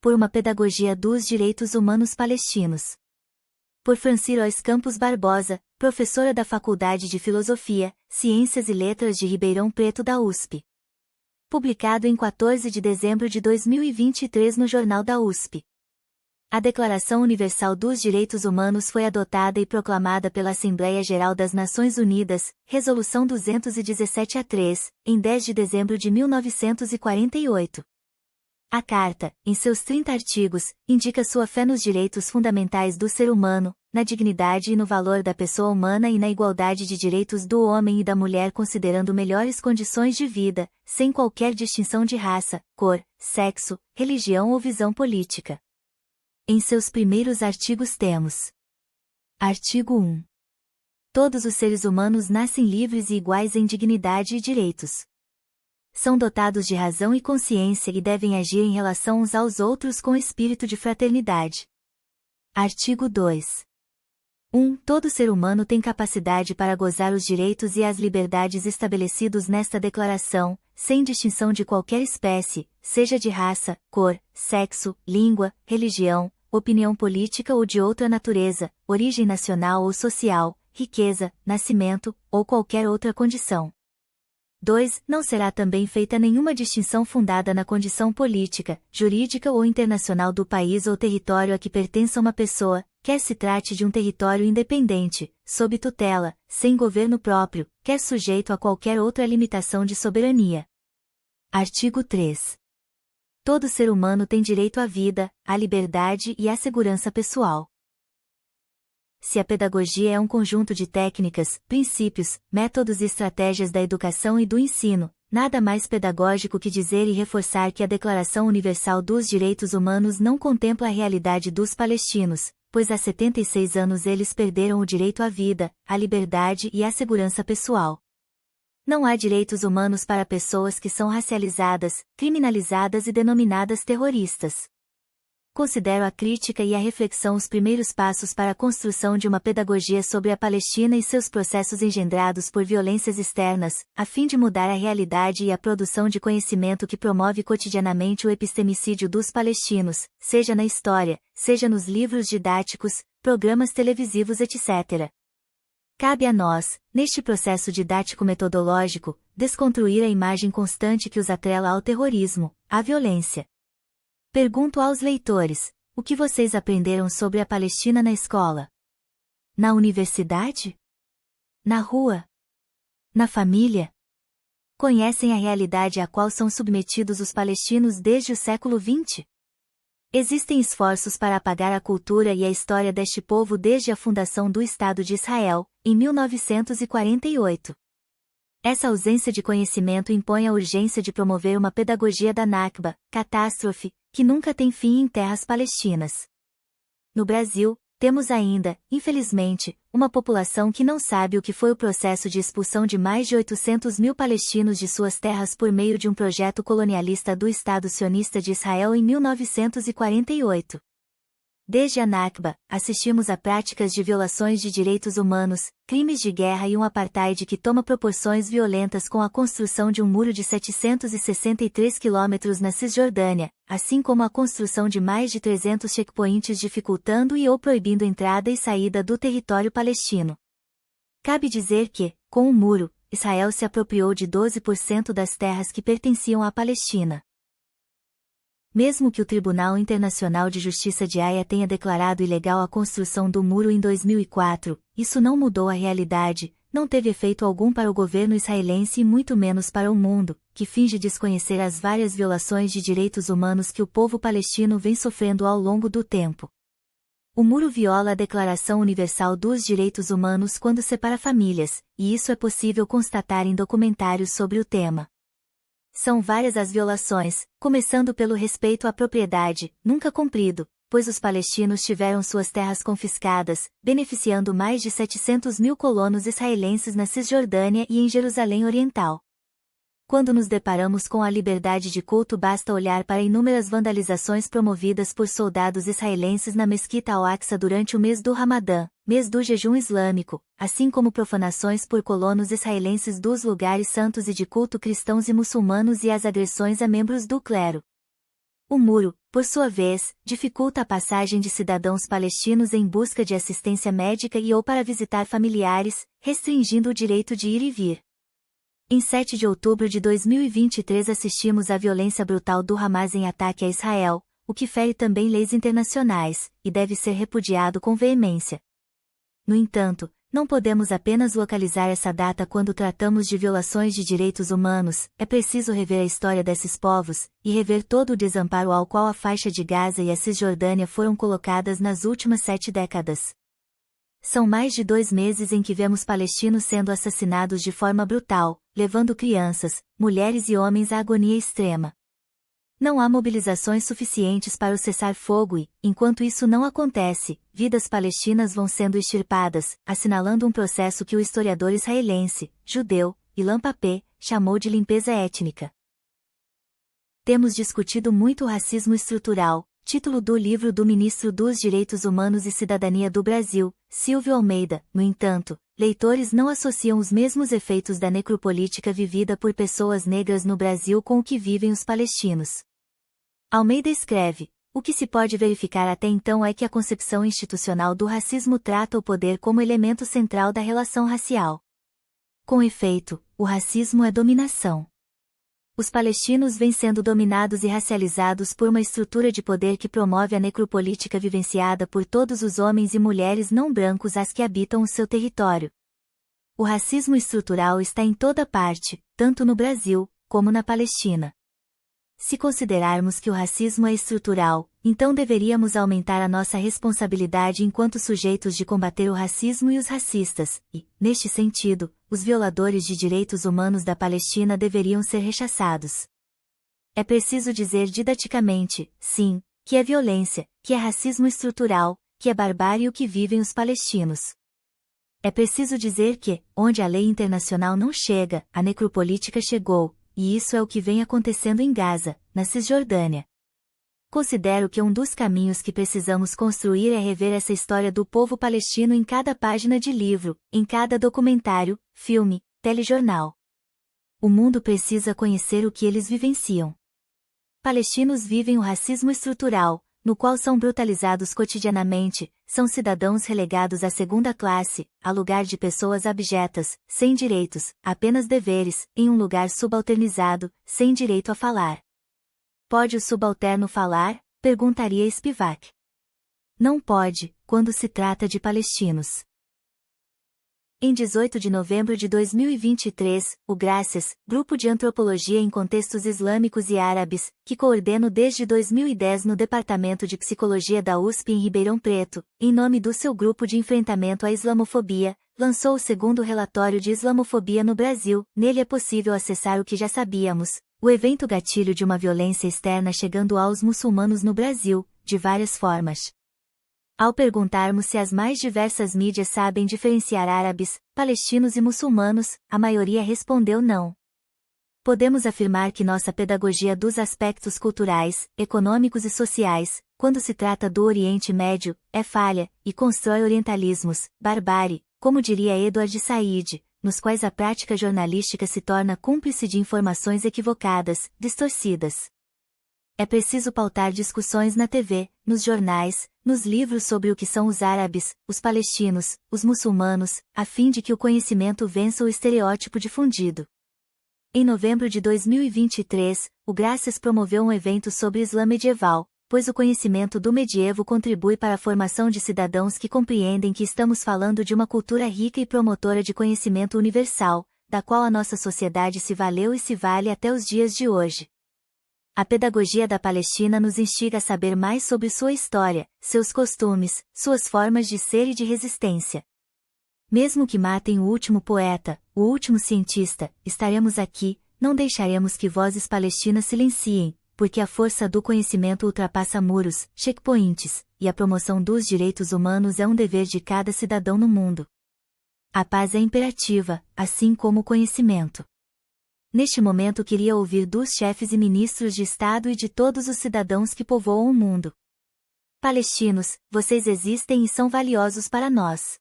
por uma pedagogia dos direitos humanos palestinos. Por Francirois Campos Barbosa, professora da Faculdade de Filosofia, Ciências e Letras de Ribeirão Preto da USP. Publicado em 14 de dezembro de 2023 no Jornal da USP. A Declaração Universal dos Direitos Humanos foi adotada e proclamada pela Assembleia Geral das Nações Unidas, Resolução 217-3, em 10 de dezembro de 1948. A Carta, em seus 30 artigos, indica sua fé nos direitos fundamentais do ser humano, na dignidade e no valor da pessoa humana e na igualdade de direitos do homem e da mulher, considerando melhores condições de vida, sem qualquer distinção de raça, cor, sexo, religião ou visão política. Em seus primeiros artigos temos: Artigo 1. Todos os seres humanos nascem livres e iguais em dignidade e direitos. São dotados de razão e consciência e devem agir em relação uns aos outros com espírito de fraternidade. Artigo 2. 1. Todo ser humano tem capacidade para gozar os direitos e as liberdades estabelecidos nesta declaração, sem distinção de qualquer espécie, seja de raça, cor, sexo, língua, religião, opinião política ou de outra natureza, origem nacional ou social, riqueza, nascimento, ou qualquer outra condição. 2. Não será também feita nenhuma distinção fundada na condição política, jurídica ou internacional do país ou território a que pertença uma pessoa, quer se trate de um território independente, sob tutela, sem governo próprio, quer sujeito a qualquer outra limitação de soberania. Artigo 3. Todo ser humano tem direito à vida, à liberdade e à segurança pessoal. Se a pedagogia é um conjunto de técnicas, princípios, métodos e estratégias da educação e do ensino, nada mais pedagógico que dizer e reforçar que a Declaração Universal dos Direitos Humanos não contempla a realidade dos palestinos, pois há 76 anos eles perderam o direito à vida, à liberdade e à segurança pessoal. Não há direitos humanos para pessoas que são racializadas, criminalizadas e denominadas terroristas. Considero a crítica e a reflexão os primeiros passos para a construção de uma pedagogia sobre a Palestina e seus processos engendrados por violências externas, a fim de mudar a realidade e a produção de conhecimento que promove cotidianamente o epistemicídio dos palestinos, seja na história, seja nos livros didáticos, programas televisivos, etc. Cabe a nós, neste processo didático-metodológico, desconstruir a imagem constante que os atrela ao terrorismo, à violência. Pergunto aos leitores: o que vocês aprenderam sobre a Palestina na escola? Na universidade? Na rua? Na família? Conhecem a realidade a qual são submetidos os palestinos desde o século XX? Existem esforços para apagar a cultura e a história deste povo desde a fundação do Estado de Israel, em 1948. Essa ausência de conhecimento impõe a urgência de promover uma pedagogia da Nakba, catástrofe, que nunca tem fim em terras palestinas. No Brasil, temos ainda, infelizmente, uma população que não sabe o que foi o processo de expulsão de mais de 800 mil palestinos de suas terras por meio de um projeto colonialista do Estado sionista de Israel em 1948. Desde a Nakba, assistimos a práticas de violações de direitos humanos, crimes de guerra e um apartheid que toma proporções violentas com a construção de um muro de 763 quilômetros na Cisjordânia, assim como a construção de mais de 300 checkpoints dificultando e ou proibindo entrada e saída do território palestino. Cabe dizer que, com o muro, Israel se apropriou de 12% das terras que pertenciam à Palestina. Mesmo que o Tribunal Internacional de Justiça de Haia tenha declarado ilegal a construção do muro em 2004, isso não mudou a realidade, não teve efeito algum para o governo israelense e muito menos para o mundo, que finge desconhecer as várias violações de direitos humanos que o povo palestino vem sofrendo ao longo do tempo. O muro viola a Declaração Universal dos Direitos Humanos quando separa famílias, e isso é possível constatar em documentários sobre o tema. São várias as violações, começando pelo respeito à propriedade, nunca cumprido, pois os palestinos tiveram suas terras confiscadas, beneficiando mais de 700 mil colonos israelenses na Cisjordânia e em Jerusalém Oriental. Quando nos deparamos com a liberdade de culto, basta olhar para inúmeras vandalizações promovidas por soldados israelenses na Mesquita Al-Aqsa durante o mês do Ramadã, mês do jejum islâmico, assim como profanações por colonos israelenses dos lugares santos e de culto cristãos e muçulmanos e as agressões a membros do clero. O muro, por sua vez, dificulta a passagem de cidadãos palestinos em busca de assistência médica e ou para visitar familiares, restringindo o direito de ir e vir. Em 7 de outubro de 2023 assistimos à violência brutal do Hamas em ataque a Israel, o que fere também leis internacionais, e deve ser repudiado com veemência. No entanto, não podemos apenas localizar essa data quando tratamos de violações de direitos humanos, é preciso rever a história desses povos, e rever todo o desamparo ao qual a faixa de Gaza e a Cisjordânia foram colocadas nas últimas 7 décadas. São mais de 2 meses em que vemos palestinos sendo assassinados de forma brutal, levando crianças, mulheres e homens à agonia extrema. Não há mobilizações suficientes para o cessar-fogo e, enquanto isso não acontece, vidas palestinas vão sendo extirpadas, assinalando um processo que o historiador israelense, judeu, Ilan Pappé, chamou de limpeza étnica. Temos discutido muito o racismo estrutural, título do livro do ministro dos Direitos Humanos e Cidadania do Brasil, Silvio Almeida. No entanto, leitores não associam os mesmos efeitos da necropolítica vivida por pessoas negras no Brasil com o que vivem os palestinos. Almeida escreve: o que se pode verificar até então é que a concepção institucional do racismo trata o poder como elemento central da relação racial. Com efeito, o racismo é dominação. Os palestinos vêm sendo dominados e racializados por uma estrutura de poder que promove a necropolítica vivenciada por todos os homens e mulheres não brancos as que habitam o seu território. O racismo estrutural está em toda parte, tanto no Brasil, como na Palestina. Se considerarmos que o racismo é estrutural, então deveríamos aumentar a nossa responsabilidade enquanto sujeitos de combater o racismo e os racistas, e, neste sentido, os violadores de direitos humanos da Palestina deveriam ser rechaçados. É preciso dizer didaticamente, sim, que é violência, que é racismo estrutural, que é barbárie o que vivem os palestinos. É preciso dizer que, onde a lei internacional não chega, a necropolítica chegou, e isso é o que vem acontecendo em Gaza, na Cisjordânia. Considero que um dos caminhos que precisamos construir é rever essa história do povo palestino em cada página de livro, em cada documentário, filme, telejornal. O mundo precisa conhecer o que eles vivenciam. Palestinos vivem o racismo estrutural, no qual são brutalizados cotidianamente, são cidadãos relegados à segunda classe, a lugar de pessoas abjetas, sem direitos, apenas deveres, em um lugar subalternizado, sem direito a falar. Pode o subalterno falar? Perguntaria Spivak. Não pode, quando se trata de palestinos. Em 18 de novembro de 2023, o GRACES, Grupo de Antropologia em Contextos Islâmicos e Árabes, que coordeno desde 2010 no Departamento de Psicologia da USP em Ribeirão Preto, em nome do seu Grupo de Enfrentamento à Islamofobia, lançou o segundo relatório de islamofobia no Brasil. Nele é possível acessar o que já sabíamos, o evento gatilho de uma violência externa chegando aos muçulmanos no Brasil, de várias formas. Ao perguntarmos se as mais diversas mídias sabem diferenciar árabes, palestinos e muçulmanos, a maioria respondeu não. Podemos afirmar que nossa pedagogia dos aspectos culturais, econômicos e sociais, quando se trata do Oriente Médio, é falha, e constrói orientalismos, barbárie, como diria Edward Said, nos quais a prática jornalística se torna cúmplice de informações equivocadas, distorcidas. É preciso pautar discussões na TV, nos jornais, nos livros sobre o que são os árabes, os palestinos, os muçulmanos, a fim de que o conhecimento vença o estereótipo difundido. Em novembro de 2023, o GRACES promoveu um evento sobre Islã medieval, pois o conhecimento do medievo contribui para a formação de cidadãos que compreendem que estamos falando de uma cultura rica e promotora de conhecimento universal, da qual a nossa sociedade se valeu e se vale até os dias de hoje. A pedagogia da Palestina nos instiga a saber mais sobre sua história, seus costumes, suas formas de ser e de resistência. Mesmo que matem o último poeta, o último cientista, estaremos aqui, não deixaremos que vozes palestinas silenciem, porque a força do conhecimento ultrapassa muros, checkpoints, e a promoção dos direitos humanos é um dever de cada cidadão no mundo. A paz é imperativa, assim como o conhecimento. Neste momento queria ouvir dos chefes e ministros de Estado e de todos os cidadãos que povoam o mundo. Palestinos, vocês existem e são valiosos para nós.